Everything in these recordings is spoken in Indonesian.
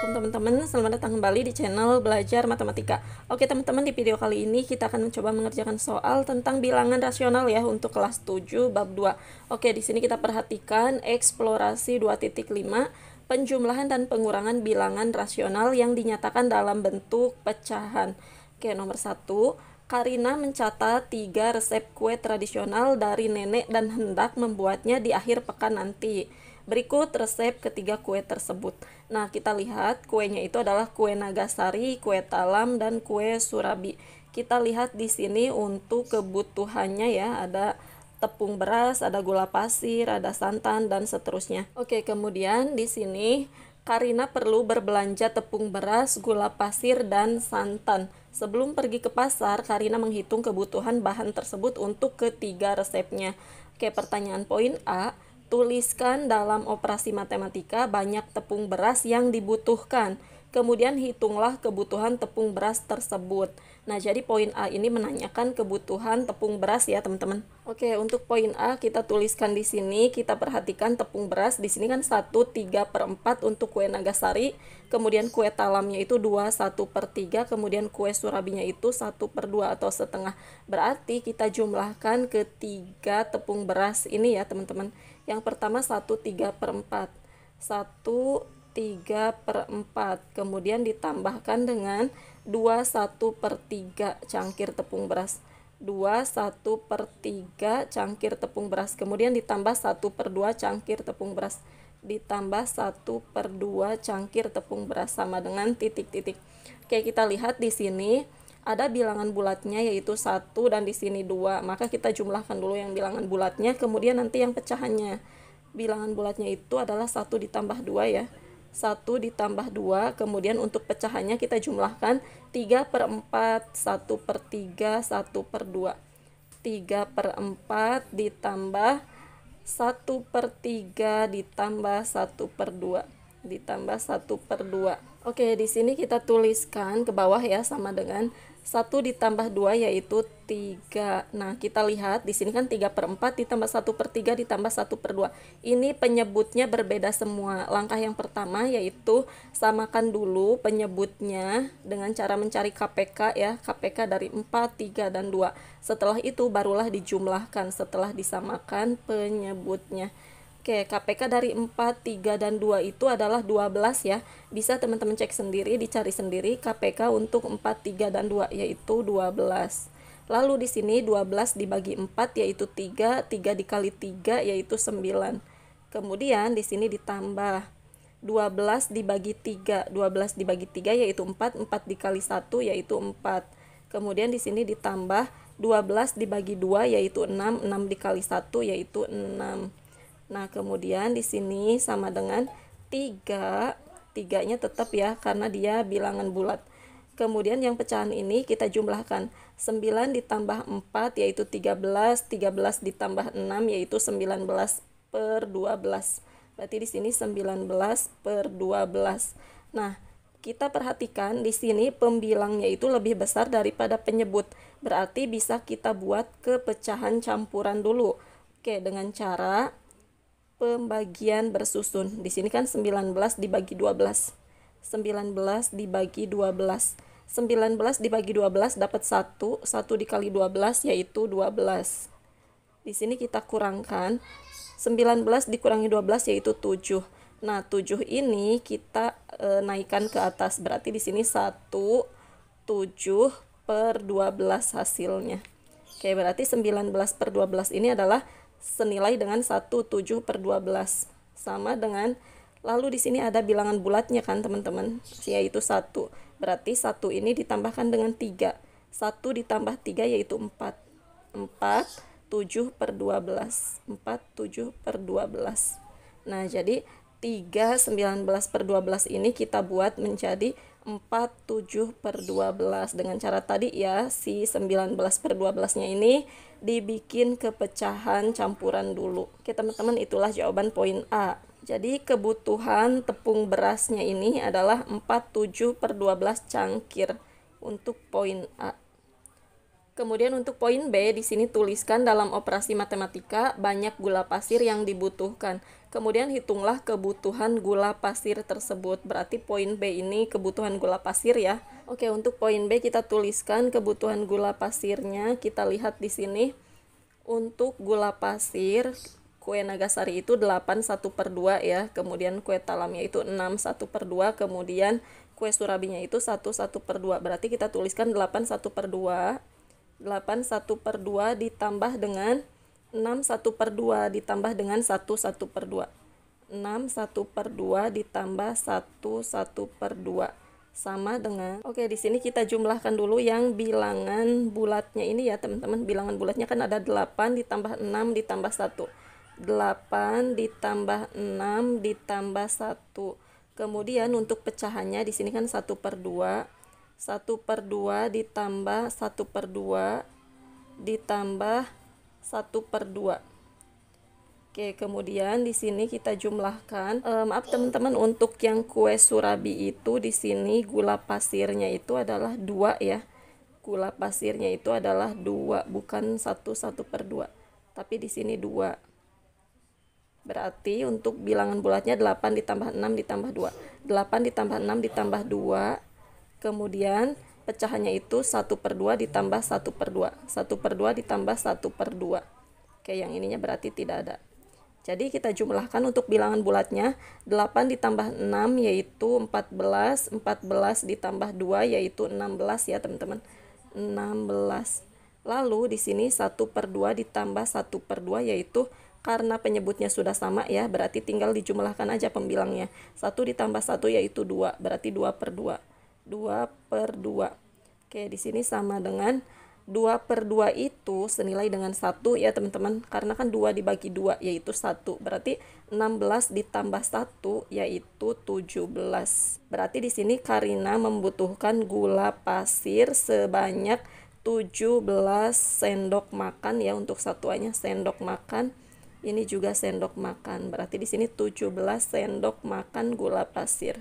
Assalamualaikum teman-teman, selamat datang kembali di channel Belajar Matematika. Oke teman-teman, di video kali ini kita akan mencoba mengerjakan soal tentang bilangan rasional ya untuk kelas 7 bab 2. Oke, di sini kita perhatikan eksplorasi 2.5, penjumlahan dan pengurangan bilangan rasional yang dinyatakan dalam bentuk pecahan. Oke, nomor 1, Karina mencatat 3 resep kue tradisional dari nenek dan hendak membuatnya di akhir pekan nanti. Berikut resep ketiga kue tersebut. Nah, kita lihat kuenya itu adalah kue Nagasari, kue talam, dan kue surabi. Kita lihat di sini untuk kebutuhannya ya, ada tepung beras, ada gula pasir, ada santan, dan seterusnya. Oke, kemudian di sini Karina perlu berbelanja tepung beras, gula pasir, dan santan. Sebelum pergi ke pasar, Karina menghitung kebutuhan bahan tersebut untuk ketiga resepnya. Oke, pertanyaan poin A. Tuliskan dalam operasi matematika banyak tepung beras yang dibutuhkan. Kemudian hitunglah kebutuhan tepung beras tersebut. Nah, jadi poin A ini menanyakan kebutuhan tepung beras ya, teman-teman. Oke, untuk poin A kita tuliskan di sini, kita perhatikan tepung beras. Di sini kan 1/3/4 untuk kue Nagasari. Kemudian kue talamnya itu 2/1/3, kemudian kue surabinya itu 1/2 atau setengah. Berarti kita jumlahkan ketiga tepung beras ini ya, teman-teman. Yang pertama 1/3/4. 1/3/4. Kemudian ditambahkan dengan 2/1/3 cangkir tepung beras. 2/1/3 cangkir tepung beras. Kemudian ditambah 1/2 cangkir tepung beras. Ditambah 1/2 cangkir tepung beras sama dengan titik-titik. Oke, kita lihat di sini ada bilangan bulatnya yaitu 1 dan di sini 2. Maka kita jumlahkan dulu yang bilangan bulatnya, kemudian nanti yang pecahannya. Bilangan bulatnya itu adalah 1 ditambah 2 ya. 1 ditambah 2, kemudian untuk pecahannya kita jumlahkan 3/4, 1/3, 1/2. 3/4 ditambah 1/3 ditambah 1/2 ditambah 1/2. Oke, di sini kita tuliskan ke bawah ya, sama dengan 1 ditambah 2 yaitu 3. Nah, kita lihat di sini kan 3/4 ditambah 1/3 ditambah 1/2. Ini penyebutnya berbeda semua. Langkah yang pertama yaitu samakan dulu penyebutnya dengan cara mencari KPK ya. KPK dari 4, 3, dan 2. Setelah itu barulah dijumlahkan setelah disamakan penyebutnya. Oke, KPK dari 4, 3, dan 2 itu adalah 12 ya. Bisa teman-teman cek sendiri, dicari sendiri KPK untuk 4, 3, dan 2 yaitu 12. Lalu di sini 12 dibagi 4 yaitu 3, 3 dikali 3 yaitu 9. Kemudian di sini ditambah 12 dibagi 3, 12 dibagi 3 yaitu 4, 4 dikali 1 yaitu 4. Kemudian di sini ditambah 12 dibagi 2 yaitu 6, 6 dikali 1 yaitu 6. Nah, kemudian di sini sama dengan 3, 3-nya tetap ya karena dia bilangan bulat. Kemudian yang pecahan ini kita jumlahkan. 9 ditambah 4 yaitu 13, 13 ditambah 6 yaitu 19/12. Berarti di sini 19/12. Nah, kita perhatikan di sini pembilangnya itu lebih besar daripada penyebut. Berarti bisa kita buat ke pecahan campuran dulu. Oke, dengan cara pembagian bersusun. Di sini kan 19 dibagi 12. 19 dibagi 12. 19 dibagi 12 dapat 1. 1 dikali 12 yaitu 12. Di sini kita kurangkan. 19 dikurangi 12 yaitu 7. Nah, 7 ini kita naikkan ke atas. Berarti di sini 1, 7/12 hasilnya. Oke, berarti 19/12 ini adalah senilai dengan 1, 7/12 sama dengan, lalu di sini ada bilangan bulatnya kan teman-teman, yaitu 1. Berarti 1 ini ditambahkan dengan 3. 1 ditambah 3 yaitu 4. 4, 7/12. 4, 7/12. Nah, jadi 3, 19/12 ini kita buat menjadi 4, 7/12 dengan cara tadi ya, si 19/12-nya ini dibikin ke pecahan campuran dulu. Oke teman-teman, itulah jawaban poin A. Jadi kebutuhan tepung berasnya ini adalah 4, 7/12 cangkir untuk poin A. Kemudian untuk poin B, di sini tuliskan dalam operasi matematika banyak gula pasir yang dibutuhkan. Kemudian hitunglah kebutuhan gula pasir tersebut. Berarti poin B ini kebutuhan gula pasir ya. Oke, untuk poin B kita tuliskan kebutuhan gula pasirnya. Kita lihat di sini. Untuk gula pasir, kue Nagasari itu 8/1/2 ya. Kemudian kue talamnya itu 6/1/2. Kemudian kue surabinya itu 1/1/2. Berarti kita tuliskan 8/1/2. 8/1/2 ditambah dengan 6/1/2 ditambah dengan 1/1/2. 6/1/2 ditambah 1/1/2 sama dengan, oke, di sini kita jumlahkan dulu yang bilangan bulatnya ini ya teman-teman. Bilangan bulatnya kan ada 8 ditambah 6 ditambah 1. 8 ditambah 6 ditambah 1. Kemudian untuk pecahannya di sini kan 1/2. 1/2 ditambah 1/2 ditambah 1/2. Oke, kemudian di sini kita jumlahkan. Maaf teman-teman, untuk yang kue surabi itu di sini gula pasirnya itu adalah 2 ya. Gula pasirnya itu adalah 2, bukan 1/1/2. Tapi di sini 2. Berarti untuk bilangan bulatnya 8 ditambah 6 ditambah 2. 8 ditambah 6 ditambah 2. Kemudian pecahannya itu 1/2 ditambah 1/2. 1/2 ditambah 1/2. Oke, yang ininya berarti tidak ada. Jadi kita jumlahkan untuk bilangan bulatnya. 8 ditambah 6 yaitu 14. 14 ditambah 2 yaitu 16 ya teman-teman. 16. Lalu di sini 1/2 ditambah 1/2 yaitu, karena penyebutnya sudah sama ya, berarti tinggal dijumlahkan aja pembilangnya. 1 ditambah 1 yaitu 2, berarti 2/2. 2/2. Oke, di sini sama dengan 2/2 itu senilai dengan 1 ya teman-teman. Karena kan 2 dibagi 2 yaitu 1. Berarti 16 ditambah 1 yaitu 17. Berarti di sini Karina membutuhkan gula pasir sebanyak 17 sendok makan ya, untuk satuannya sendok makan. Ini juga sendok makan. Berarti di sini 17 sendok makan gula pasir.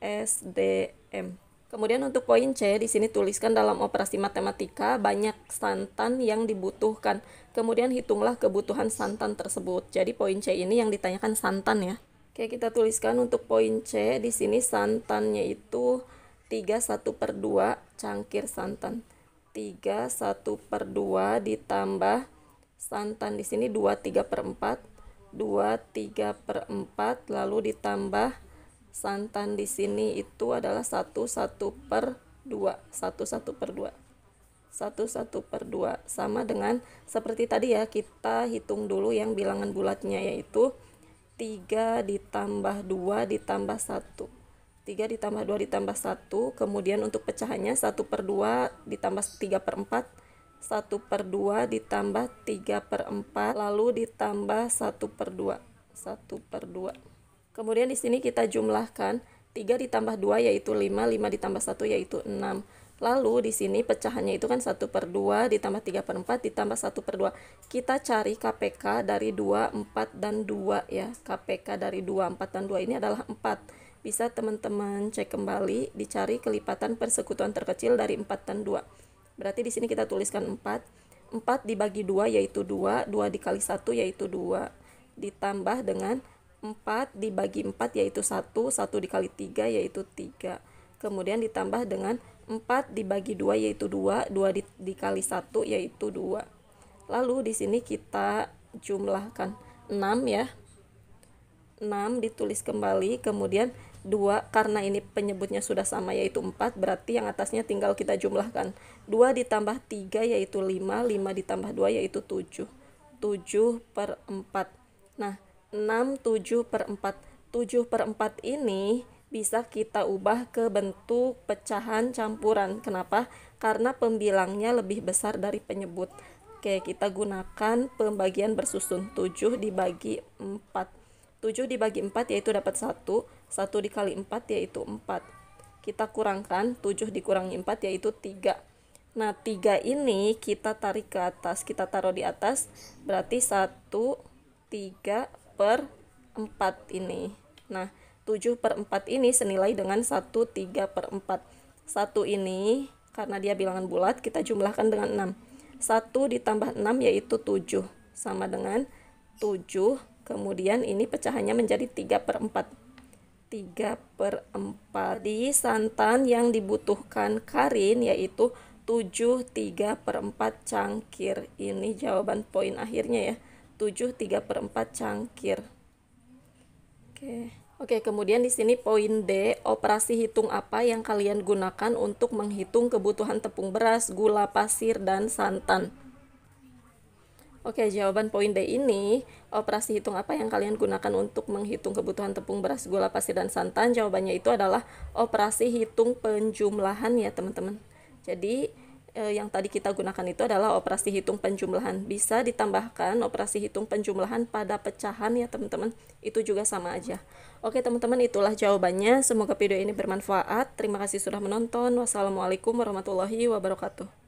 SDM. Kemudian untuk poin C, di sini tuliskan dalam operasi matematika banyak santan yang dibutuhkan. Kemudian hitunglah kebutuhan santan tersebut. Jadi poin C ini yang ditanyakan santan ya. Oke, kita tuliskan untuk poin C, di sini santannya itu 3/1/2 cangkir santan. 3/1/2 ditambah santan di sini 2/3/4. 2/3/4 lalu ditambah santan di sini itu adalah 1/1/2. 1/1/2. 1/1/2 sama dengan seperti tadi ya, kita hitung dulu yang bilangan bulatnya yaitu 3 ditambah 2 ditambah 1. 3 ditambah 2 ditambah 1. Kemudian untuk pecahannya 1/2 ditambah 3/4. 1/2 ditambah 3/4 lalu ditambah 1/2. 1/2. Kemudian di sini kita jumlahkan 3 ditambah 2 yaitu 5, 5 ditambah 1 yaitu 6. Lalu di sini pecahannya itu kan 1/2 ditambah 3/4 ditambah 1/2. Kita cari KPK dari 2, 4, dan 2 ya. KPK dari 2, 4, dan 2 ini adalah 4. Bisa teman-teman cek kembali, dicari kelipatan persekutuan terkecil dari 4 dan 2. Berarti di sini kita tuliskan 4. 4 dibagi 2 yaitu 2, 2 dikali 1 yaitu 2. Ditambah dengan 4 dibagi 4 yaitu 1, 1 dikali 3 yaitu 3. Kemudian ditambah dengan 4 dibagi 2 yaitu 2, 2 dikali 1 yaitu 2. Lalu di sini kita jumlahkan 6 ya. 6 ditulis kembali, kemudian 2 karena ini penyebutnya sudah sama yaitu 4, berarti yang atasnya tinggal kita jumlahkan. 2 ditambah 3 yaitu 5, 5 ditambah 2 yaitu 7. 7/4. Nah, 6 7/4. 7/4 ini bisa kita ubah ke bentuk pecahan campuran. Kenapa? Karena pembilangnya lebih besar dari penyebut. Oke, kita gunakan pembagian bersusun. 7 dibagi 4. 7 dibagi 4 yaitu dapat 1. 1 dikali 4 yaitu 4. Kita kurangkan, 7 dikurangi 4 yaitu 3. Nah, 3 ini kita tarik ke atas. Kita taruh di atas. Berarti 1, 3/4 ini. Nah, 7/4 ini senilai dengan 1/3/4. 1 ini karena dia bilangan bulat, kita jumlahkan dengan 6. 1 ditambah 6 yaitu 7, sama dengan 7 Kemudian ini pecahannya menjadi 3/4. 3/4. Di santan yang dibutuhkan Karin yaitu 7/3/4 cangkir. Ini jawaban poin akhirnya ya. 7/3/4 cangkir. Oke, kemudian di sini poin D, operasi hitung apa yang kalian gunakan untuk menghitung kebutuhan tepung beras, gula pasir, dan santan? Oke, jawaban poin D ini, operasi hitung apa yang kalian gunakan untuk menghitung kebutuhan tepung beras, gula pasir, dan santan? Jawabannya itu adalah operasi hitung penjumlahan ya teman-teman. Jadi yang tadi kita gunakan itu adalah operasi hitung penjumlahan. Bisa ditambahkan operasi hitung penjumlahan pada pecahan ya teman-teman. Itu juga sama aja. Oke teman-teman, itulah jawabannya. Semoga video ini bermanfaat. Terima kasih sudah menonton. Wassalamualaikum warahmatullahi wabarakatuh.